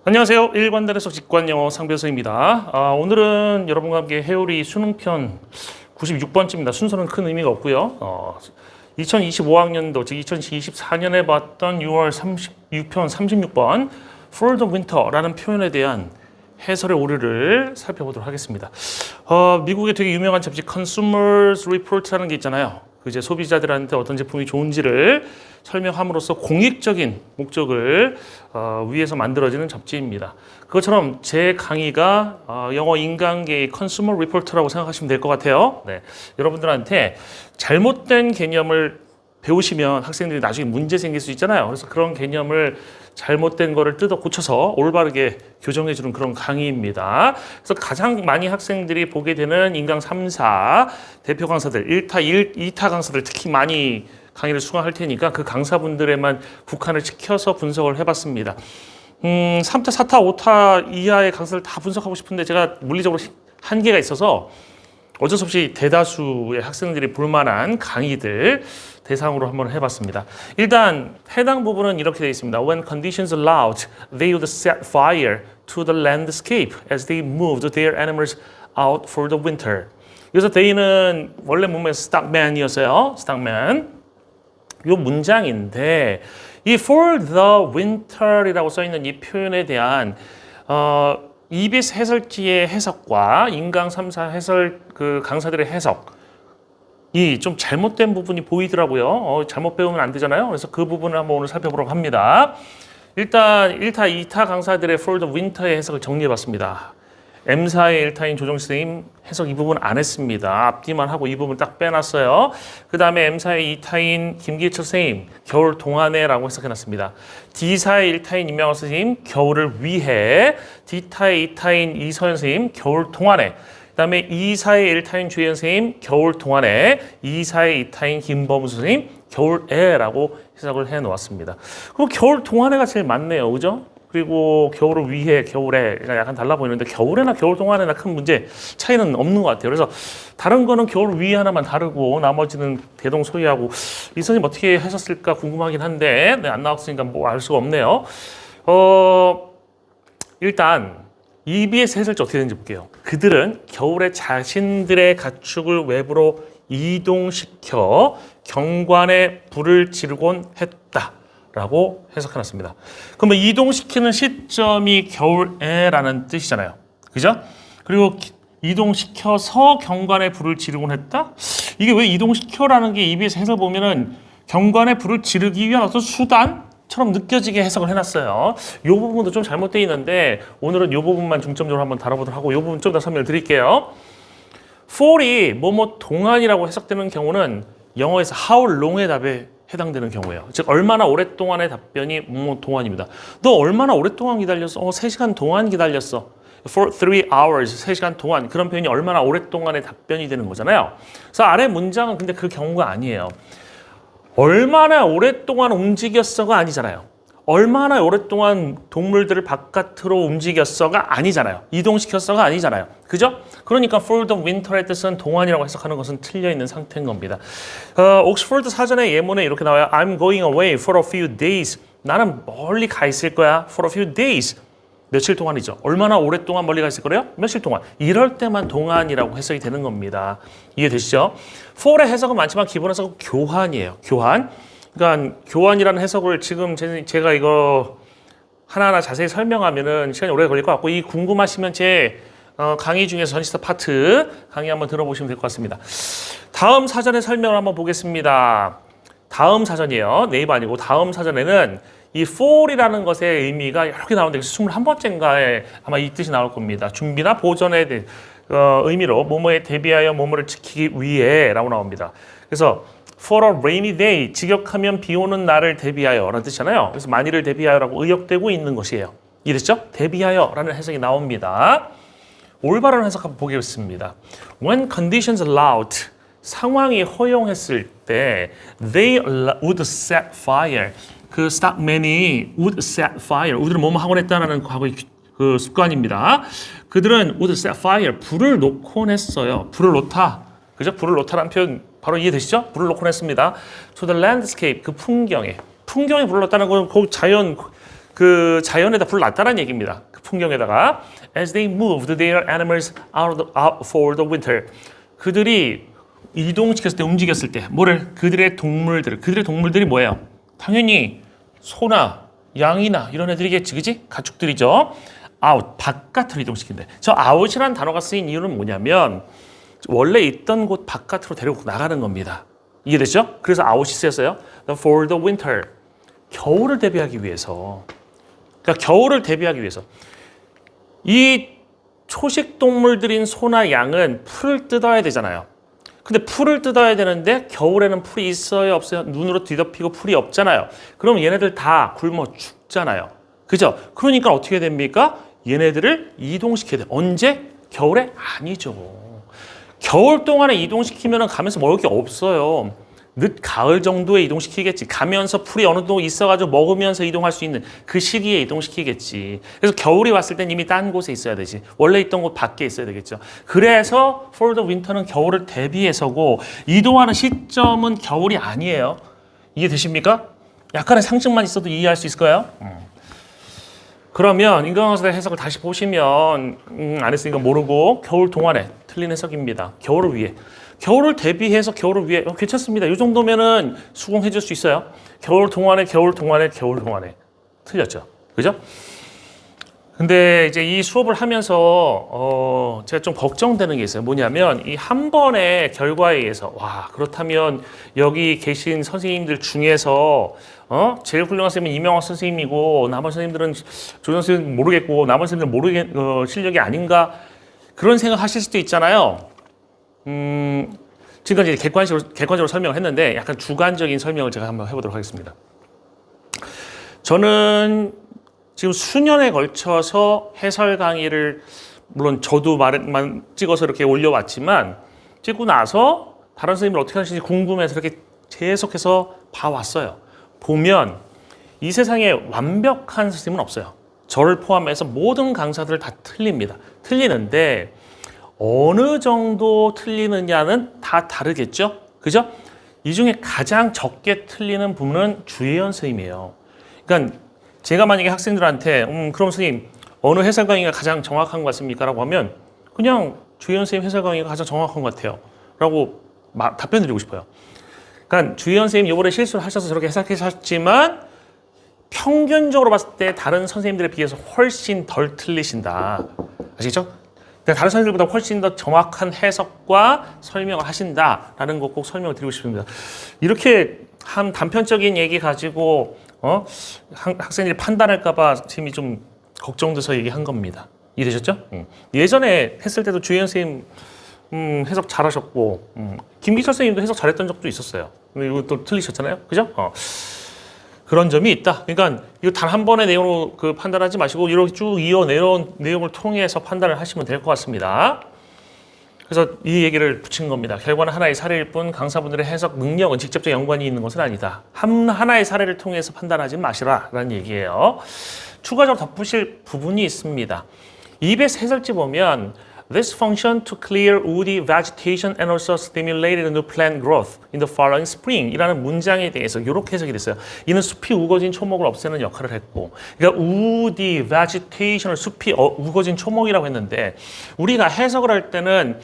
안녕하세요. 일관단에서 직관영어 상배서입니다. 오늘은 여러분과 함께 해오리 수능편 96번째입니다. 순서는 큰 의미가 없고요. 2025학년도, 즉 2024년에 봤던 6월 36편 36번 For the Winter라는 표현에 대한 해설의 오류를 살펴보도록 하겠습니다. 미국의 되게 유명한 잡지 Consumers Report라는 게 있잖아요. 이제 소비자들한테 어떤 제품이 좋은지를 설명함으로써 공익적인 목적을 위해서 만들어지는 잡지입니다. 그것처럼 제 강의가 영어 인간계의 컨슈머 리포터라고 생각하시면 될 것 같아요. 네. 여러분들한테 잘못된 개념을 배우시면 학생들이 나중에 문제 생길 수 있잖아요. 그래서 그런 개념을 잘못된 거를 뜯어 고쳐서 올바르게 교정해 주는 그런 강의입니다. 그래서 가장 많이 학생들이 보게 되는 인강 3, 4 대표 강사들, 1타, 2타 강사들 특히 많이 강의를 수강할 테니까 그 강사분들에만 국한을 시켜서 분석을 해봤습니다. 3타, 4타, 5타 이하의 강사들 다 분석하고 싶은데 제가 물리적으로 한계가 있어서 어쩔 수 없이 대다수의 학생들이 볼만한 강의들 대상으로 한번 해봤습니다. 일단 해당 부분은 이렇게 되어 있습니다. When conditions allowed, they would set fire to the landscape as they moved their animals out for the winter. 여기서 they는 원래 문맥 stockman이었어요. stockman. 이 문장인데 이 for the winter이라고 써있는 이 표현에 대한 EBS 해설지의 해석과 인강 3, 4 해설 그 강사들의 해석이 좀 잘못된 부분이 보이더라고요. 잘못 배우면 안 되잖아요. 그래서 그 부분을 한번 오늘 살펴보도록 합니다. 일단 1타, 2타 강사들의 For the Winter의 해석을 정리해봤습니다. M사의 1타인 조정 선생님 해석 이 부분 안 했습니다. 앞뒤만 하고 이 부분 딱 빼놨어요. 그 다음에 M사의 2타인 김기철 선생님 겨울 동안에라고 해석해놨습니다. D사의 1타인 임명호 선생님 겨울을 위해, D타의 2타인 이서연 선생님 겨울 동안에, 그 다음에 2사의 1타인 주혜연 선생님 겨울 동안에, 2사의 2타인 김범수 선생님 겨울에라고 해석을 해놓았습니다. 그럼 겨울 동안에가 제일 맞네요. 그죠? 그리고 겨울을 위해, 겨울에 약간 달라 보이는데 겨울에나 겨울 동안에나 큰 문제 차이는 없는 것 같아요. 그래서 다른 거는 겨울 위에 하나만 다르고 나머지는 대동소이하고 이 선생님 어떻게 하셨을까 궁금하긴 한데 안 나왔으니까 뭐 알 수가 없네요. 일단 EBS 해설지 어떻게 되는지 볼게요. 그들은 겨울에 자신들의 가축을 외부로 이동시켜 경관에 불을 지르곤 했다 라고 해석해놨습니다. 그러면 이동시키는 시점이 겨울에라는 뜻이잖아요. 그죠? 그리고 이동시켜서 경관에 불을 지르곤 했다? 이게 왜 이동시켜라는 게 EBS 해설 보면은 경관에 불을 지르기 위한 어떤 수단처럼 느껴지게 해석을 해놨어요. 이 부분도 좀 잘못되어 있는데 오늘은 이 부분만 중점적으로 한번 다뤄보도록 하고 이 부분 좀 더 설명을 드릴게요. for이 뭐뭐 동안이라고 해석되는 경우는 영어에서 how long의 답에 해당되는 경우예요. 즉 얼마나 오랫동안의 답변이 뭐 동안입니다. 너 얼마나 오랫동안 기다렸어? 3시간 동안 기다렸어. For 3 hours, 3시간 동안. 그런 표현이 얼마나 오랫동안의 답변이 되는 거잖아요. 그래서 아래 문장은 근데 그 경우가 아니에요. 얼마나 오랫동안 움직였어가 아니잖아요. 얼마나 오랫동안 동물들을 바깥으로 움직였어가 아니잖아요. 이동시켰어가 아니잖아요. 그죠? 그러니까 for the winter의 뜻은 동안이라고 해석하는 것은 틀려 있는 상태인 겁니다. 옥스퍼드 사전의 예문에 이렇게 나와요. I'm going away for a few days. 나는 멀리 가 있을 거야. For a few days. 며칠 동안이죠. 얼마나 오랫동안 멀리 가 있을 거래요? 며칠 동안. 이럴 때만 동안이라고 해석이 되는 겁니다. 이해되시죠? for의 해석은 많지만 기본 해석은 교환이에요. 교환. 그러니까 교환이라는 해석을 지금 제가 이거 하나하나 자세히 설명하면은 시간이 오래 걸릴 것 같고 이 궁금하시면 제 강의 중에서 전시타 파트 강의 한번 들어보시면 될 것 같습니다. 다음 사전의 설명을 한번 보겠습니다. 다음 사전이에요. 네이버 아니고 다음 사전에는 이 for이라는 것의 의미가 여러 개 나오는데 21번째인가에 아마 이 뜻이 나올 겁니다. 준비나 보전에 대한 의미로 뭐뭐에 대비하여 뭐뭐를 지키기 위해 라고 나옵니다. 그래서 for a rainy day, 직역하면 비 오는 날을 대비하여 라는 뜻이잖아요. 그래서 만일을 대비하여라고 의역되고 있는 것이에요. 이해됐죠? 대비하여 라는 해석이 나옵니다. 올바른 해석 한번 보겠습니다. When conditions allowed, 상황이 허용했을 때 they would set fire. 그 stockman이 would set fire. 우리는 뭐뭐 하곤 했다는 과거의 그 습관입니다. 그들은 would set fire. 불을 놓곤 했어요. 불을 놓다. 그죠? 불을 놓다라는 표현 바로 이해되시죠? 불을 놓곤 했습니다. To the landscape, 그 풍경에 불을 놓다는 건 그 자연 그 자연에다 불을 놨다는 얘기입니다. 그 풍경에다가 as they moved their animals out for the winter. 그들이 이동시켰을 때, 움직였을 때 뭐를? 그들의 동물들이 뭐예요? 당연히 소나 양이나 이런 애들이겠지, 그지? 가축들이죠. out, 바깥으로 이동시킨대. 저 out이라는 단어가 쓰인 이유는 뭐냐면 원래 있던 곳 바깥으로 데리고 나가는 겁니다. 이해됐죠? 그래서 out이 쓰였어요. For the winter. 겨울을 대비하기 위해서. 그러니까 겨울을 대비하기 위해서. 이 초식 동물들인 소나 양은 풀을 뜯어야 되잖아요. 근데 풀을 뜯어야 되는데 겨울에는 풀이 있어요, 없어요? 눈으로 뒤덮이고 풀이 없잖아요. 그럼 얘네들 다 굶어 죽잖아요. 그죠? 그러니까 어떻게 됩니까? 얘네들을 이동시켜야 돼. 언제? 겨울에? 아니죠. 겨울 동안에 이동시키면 가면서 먹을 게 없어요. 늦 가을 정도에 이동시키겠지. 가면서 풀이 어느 정도 있어가지고 먹으면서 이동할 수 있는 그 시기에 이동시키겠지. 그래서 겨울이 왔을 땐 이미 딴 곳에 있어야 되지. 원래 있던 곳 밖에 있어야 되겠죠. 그래서 for the winter는 겨울을 대비해서고 이동하는 시점은 겨울이 아니에요. 이해되십니까? 약간의 상식만 있어도 이해할 수 있을 거예요. 그러면 인간왕사의 해석을 다시 보시면 안 했으니까 모르고 겨울 동안에 틀린 해석입니다. 겨울을 위해. 겨울을 대비해서 겨울을 위해 괜찮습니다. 이 정도면은 수긍해 줄 수 있어요. 겨울 동안에 틀렸죠. 그죠? 근데 이제 이 수업을 하면서 제가 좀 걱정되는 게 있어요. 뭐냐면 이 한 번의 결과에 의해서 와, 그렇다면 여기 계신 선생님들 중에서 제일 훌륭한 선생님은 이명학 선생님이고 나머지 선생님들은 조정 선생님 모르겠고 나머지 선생님들은 실력이 아닌가 그런 생각 하실 수도 있잖아요. 지금까지 객관적으로 설명을 했는데 약간 주관적인 설명을 제가 한번 해보도록 하겠습니다. 저는 지금 수년에 걸쳐서 해설 강의를 물론 저도 말만 찍어서 이렇게 올려왔지만 찍고 나서 다른 선생님들 어떻게 하시는지 궁금해서 이렇게 계속해서 봐왔어요. 보면 이 세상에 완벽한 선생님은 없어요. 저를 포함해서 모든 강사들 다 틀립니다. 틀리는데 어느 정도 틀리느냐는 다 다르겠죠? 그죠? 이 중에 가장 적게 틀리는 부분은 주혜연 선생님이에요. 그러니까 제가 만약에 학생들한테 그럼 선생님 어느 해설 강의가 가장 정확한 것 같습니까? 라고 하면 그냥 주혜연 선생님 해설 강의가 가장 정확한 것 같아요. 라고 답변 드리고 싶어요. 그러니까 주혜연 선생님 이번에 실수를 하셔서 저렇게 해석하셨지만 평균적으로 봤을 때 다른 선생님들에 비해서 훨씬 덜 틀리신다. 아시겠죠? 다른 선생님들보다 훨씬 더 정확한 해석과 설명을 하신다라는 거 꼭 설명을 드리고 싶습니다. 이렇게 한 단편적인 얘기 가지고 학생들이 판단할까봐 선생님이 좀 걱정돼서 얘기한 겁니다. 이해되셨죠? 예전에 했을 때도 주혜연 선생님 해석 잘하셨고 김기철 선생님도 해석 잘했던 적도 있었어요. 이거 또 틀리셨잖아요, 그죠? 그런 점이 있다. 그러니까 이거 단 한 번의 내용으로 판단하지 마시고 이렇게 쭉 이어 내려온 내용을 통해서 판단을 하시면 될 것 같습니다. 그래서 이 얘기를 붙인 겁니다. 결과는 하나의 사례일 뿐 강사분들의 해석 능력은 직접적 연관이 있는 것은 아니다. 하나의 사례를 통해서 판단하지 마시라라는 얘기예요. 추가적으로 덧붙일 부분이 있습니다. EBS 해설지 보면 This function to clear woody vegetation and also stimulated new plant growth in the following spring 이라는 문장에 대해서 이렇게 해석이 됐어요. 이는 숲이 우거진 초목을 없애는 역할을 했고 그러니까 woody vegetation을 숲이 우거진 초목이라고 했는데 우리가 해석을 할 때는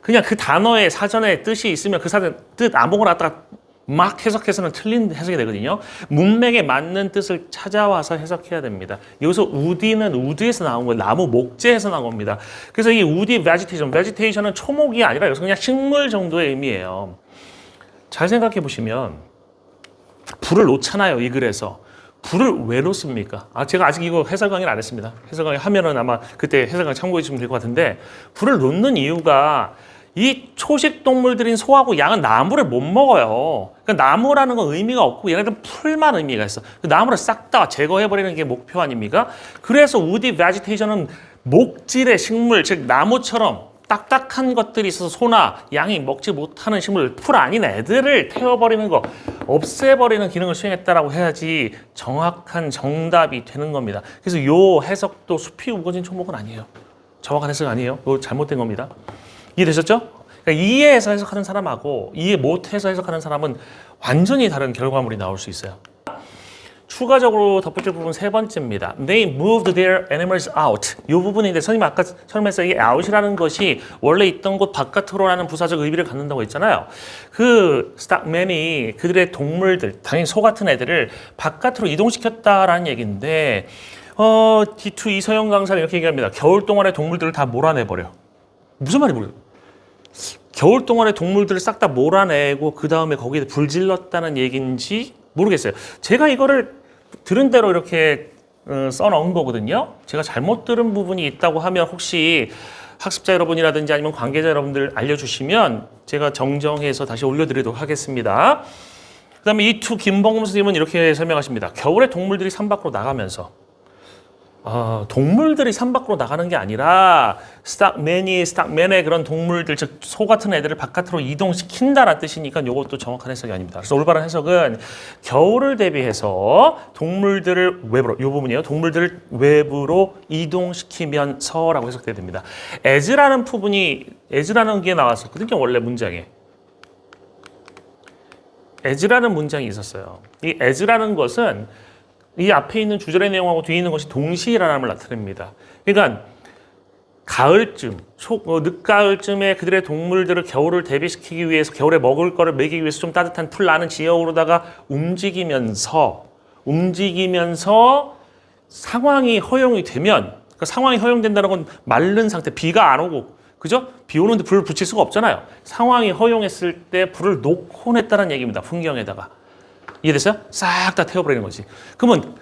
그냥 그 단어의 사전에 뜻이 있으면 그 사전 뜻 아무거나 갖다가 막 해석해서는 틀린 해석이 되거든요. 문맥에 맞는 뜻을 찾아와서 해석해야 됩니다. 여기서 우디는 우드에서 나온 거예요. 나무 목재에서 나온 겁니다. 그래서 이 우디 베지테이션은 초목이 아니라 여기서 그냥 식물 정도의 의미예요. 잘 생각해 보시면 불을 놓잖아요. 이 글에서. 불을 왜 놓습니까? 제가 아직 이거 해설 강의를 안 했습니다. 해설 강의 하면은 아마 그때 해설 강의 참고해 주시면 될 것 같은데 불을 놓는 이유가 이 초식 동물들인 소하고 양은 나무를 못 먹어요. 그러니까 나무라는 건 의미가 없고 얘네들은 풀만 의미가 있어. 나무를 싹 다 제거해버리는 게 목표 아닙니까? 그래서 우디 베지테이션은 목질의 식물, 즉 나무처럼 딱딱한 것들이 있어서 소나 양이 먹지 못하는 식물, 풀 아닌 애들을 태워버리는 거, 없애버리는 기능을 수행했다라고 해야지 정확한 정답이 되는 겁니다. 그래서 요 해석도 숲이 우거진 초목은 아니에요. 정확한 해석 아니에요. 이거 잘못된 겁니다. 이해되셨죠? 그러니까 이해해서 해석하는 사람하고 이해 못해서 해석하는 사람은 완전히 다른 결과물이 나올 수 있어요. 추가적으로 덧붙일 부분 세 번째입니다. They moved their animals out. 이 부분인데 선생님 아까 설명했어요. 이 out이라는 것이 원래 있던 곳 바깥으로라는 부사적 의미를 갖는다고 했잖아요. 그 stockman이 그들의 동물들, 당연히 소 같은 애들을 바깥으로 이동시켰다라는 얘기인데 D2 이서영 강사는 이렇게 얘기합니다. 겨울 동안의 동물들을 다 몰아내버려. 무슨 말이 모르겠어요. 겨울 동안의 동물들을 싹 다 몰아내고 그 다음에 거기에 불 질렀다는 얘기인지 모르겠어요. 제가 이거를 들은 대로 이렇게 써놓은 거거든요. 제가 잘못 들은 부분이 있다고 하면 혹시 학습자 여러분이라든지 아니면 관계자 여러분들 알려주시면 제가 정정해서 다시 올려드리도록 하겠습니다. 그 다음에 이투 김봉금 선생님은 이렇게 설명하십니다. 겨울에 동물들이 산 밖으로 나가면서 동물들이 산 밖으로 나가는 게 아니라 스탁맨의 그런 동물들, 즉 소 같은 애들을 바깥으로 이동시킨다라는 뜻이니까 이것도 정확한 해석이 아닙니다. 그래서 올바른 해석은 겨울을 대비해서 동물들을 외부로, 이 부분이에요. 동물들을 외부로 이동시키면서라고 해석돼야 됩니다. as라는 부분이, as라는 게 나왔었거든요. 원래 문장에. as라는 문장이 있었어요. 이 as라는 것은 이 앞에 있는 주절의 내용하고 뒤에 있는 것이 동시라는 걸 나타냅니다. 그러니까 가을쯤, 늦가을쯤에 그들의 동물들을 겨울을 대비시키기 위해서 겨울에 먹을 거를 먹이기 위해서 좀 따뜻한 풀 나는 지역으로다가 움직이면서 상황이 허용이 되면, 그러니까 상황이 허용된다는 건 마른 상태, 비가 안 오고, 그죠? 비 오는데 불을 붙일 수가 없잖아요. 상황이 허용했을 때 불을 놓고 냈다는 얘기입니다. 풍경에다가. 이해됐어요? 싹 다 태워버리는 거지. 그러면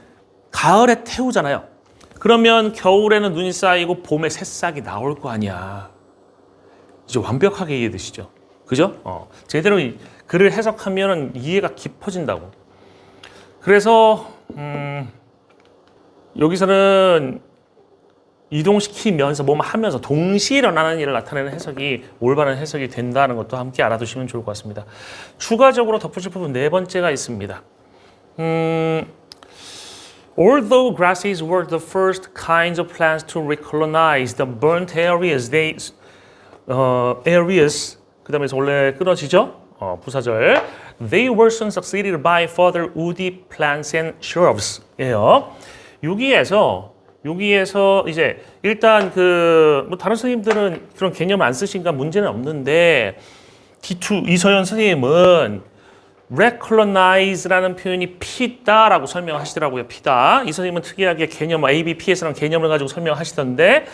가을에 태우잖아요. 그러면 겨울에는 눈이 쌓이고 봄에 새싹이 나올 거 아니야. 이제 완벽하게 이해되시죠? 그죠? 제대로 글을 해석하면 이해가 깊어진다고. 그래서 여기서는 이동시키면서 뭐뭐 하면서 동시에 일어나는 일을 나타내는 해석이 올바른 해석이 된다는 것도 함께 알아두시면 좋을 것 같습니다. 추가적으로 덧붙일 부분 네 번째가 있습니다. Although grasses were the first kinds of plants to recolonize the burnt areas, 그 다음에 원래 끊어지죠? 부사절. They were soon succeeded by further woody plants and shrubs. 예요. 여기에서 이제 일단 뭐 다른 선생님들은 그런 개념 안 쓰시니까 문제는 없는데 D2 이서연 선생님은 recolonize라는 표현이 피다라고 설명하시더라고요. 피다. 이 선생님은 특이하게 개념 ABPS라는 개념을 가지고 설명하시던데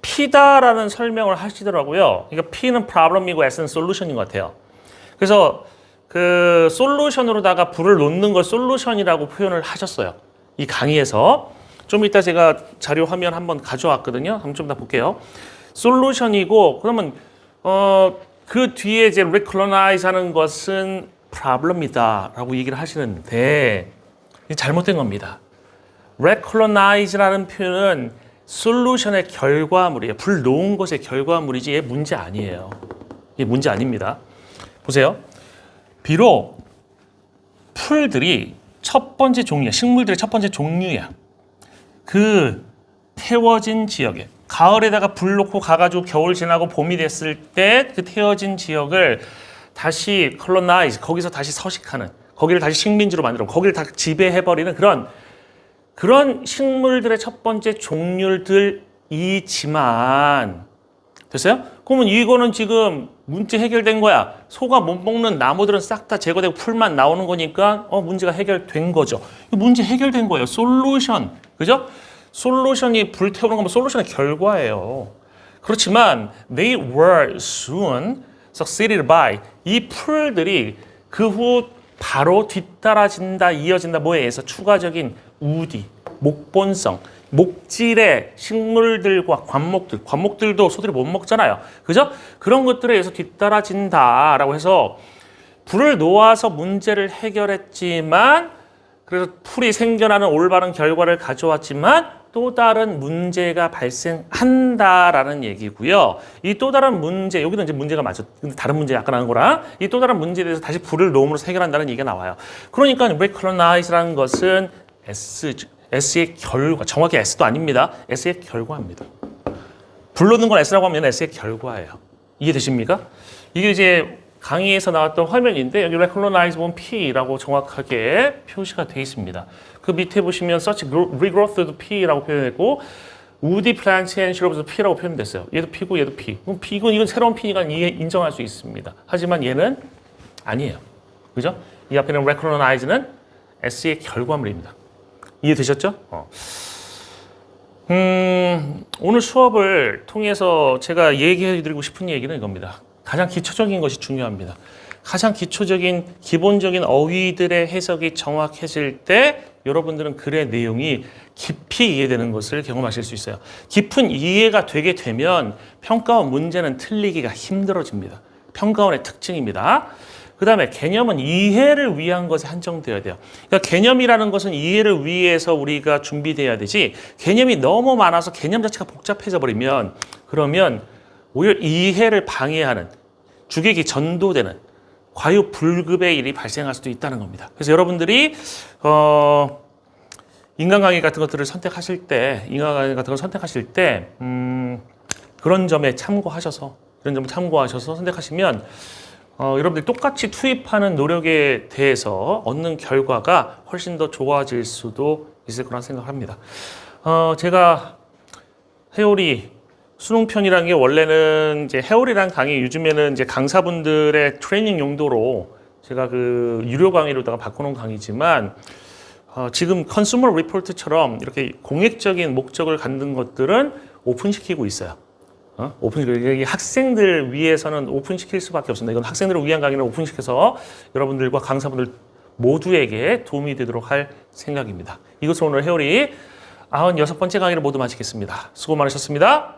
피다라는 설명을 하시더라고요. 그러니까 P는 problem이고 S는 solution인 것 같아요. 그래서 그 솔루션으로다가 불을 놓는 걸 솔루션이라고 표현을 하셨어요. 이 강의에서. 좀 이따 제가 자료 화면 한번 가져왔거든요. 한번 좀 더 볼게요. 솔루션이고 그러면 그 뒤에 이제 recolonize 하는 것은 problem이다라고 얘기를 하시는데 잘못된 겁니다. recolonize라는 표현은 솔루션의 결과물이에요. 불 놓은 것의 결과물이지 얘 문제 아니에요. 얘 문제 아닙니다. 보세요. 비록 풀들이 첫 번째 종류야. 식물들의 첫 번째 종류야. 그 태워진 지역에 가을에다가 불 놓고 가가지고 겨울 지나고 봄이 됐을 때 그 태워진 지역을 다시 colonize, 거기서 다시 서식하는, 거기를 다시 식민지로 만들어 거기를 다 지배해버리는 그런 식물들의 첫 번째 종류들이지만 됐어요? 그러면 이거는 지금 문제 해결된 거야. 소가 못 먹는 나무들은 싹 다 제거되고 풀만 나오는 거니까 문제가 해결된 거죠. 문제 해결된 거예요. 솔루션. 그죠? 솔루션이 불태우는 건 솔루션의 결과예요. 그렇지만 they were soon succeeded by 이 풀들이 그 후 바로 뒤따라진다, 이어진다 뭐에 의해서 추가적인 우디, 목본성, 목질의 식물들과 관목들도 소들이 못 먹잖아요. 그죠? 그런 것들에 의해서 뒤따라진다라고 해서 불을 놓아서 문제를 해결했지만 그래서 풀이 생겨나는 올바른 결과를 가져왔지만 또 다른 문제가 발생한다라는 얘기고요. 이 또 다른 문제, 여기도 이제 문제가 맞죠. 근데 다른 문제 약간 하는 거라 이 또 다른 문제에 대해서 다시 불을 놓음으로 해결한다는 얘기가 나와요. 그러니까 recolonize라는 것은 S의 결과, 정확히 S도 아닙니다. S의 결과입니다. 불 놓는 건 S라고 하면 S의 결과예요. 이해되십니까? 이게 이제 강의에서 나왔던 화면인데 여기 recolonize 보면 P라고 정확하게 표시가 되어 있습니다. 그 밑에 보시면 such regrowth도 P라고 표현했고 woody plants and shrubs도 P라고 표현됐어요. 얘도 P고 얘도 P. 그럼 이건 새로운 P니까 인정할 수 있습니다. 하지만 얘는 아니에요. 그죠? 이 앞에 있는 recognize는 S의 결과물입니다. 이해되셨죠? 오늘 수업을 통해서 제가 얘기해드리고 싶은 얘기는 이겁니다. 가장 기초적인 것이 중요합니다. 가장 기초적인 기본적인 어휘들의 해석이 정확해질 때 여러분들은 글의 내용이 깊이 이해되는 것을 경험하실 수 있어요. 깊은 이해가 되게 되면 평가원 문제는 틀리기가 힘들어집니다. 평가원의 특징입니다. 그 다음에 개념은 이해를 위한 것에 한정되어야 돼요. 그러니까 개념이라는 것은 이해를 위해서 우리가 준비돼야 되지 개념이 너무 많아서 개념 자체가 복잡해져 버리면 그러면 오히려 이해를 방해하는 주객이 전도되는 과유불급의 일이 발생할 수도 있다는 겁니다. 그래서 여러분들이 인간 강의 같은 것들을 선택하실 때 그런 점에 참고하셔서 선택하시면 여러분들이 똑같이 투입하는 노력에 대해서 얻는 결과가 훨씬 더 좋아질 수도 있을 거란 생각을 합니다. 제가 회오리 수능편이라는 게 원래는 이제 회오리라는 강의 요즘에는 이제 강사분들의 트레이닝 용도로 제가 그 유료 강의로다가 바꿔놓은 강의지만 지금 컨슈머 리포트처럼 이렇게 공익적인 목적을 갖는 것들은 오픈시키고 있어요. 학생들 위해서는 오픈시킬 수밖에 없습니다. 이건 학생들을 위한 강의를 오픈시켜서 여러분들과 강사분들 모두에게 도움이 되도록 할 생각입니다. 이것으로 오늘 회오리 96번째 강의를 모두 마치겠습니다. 수고 많으셨습니다.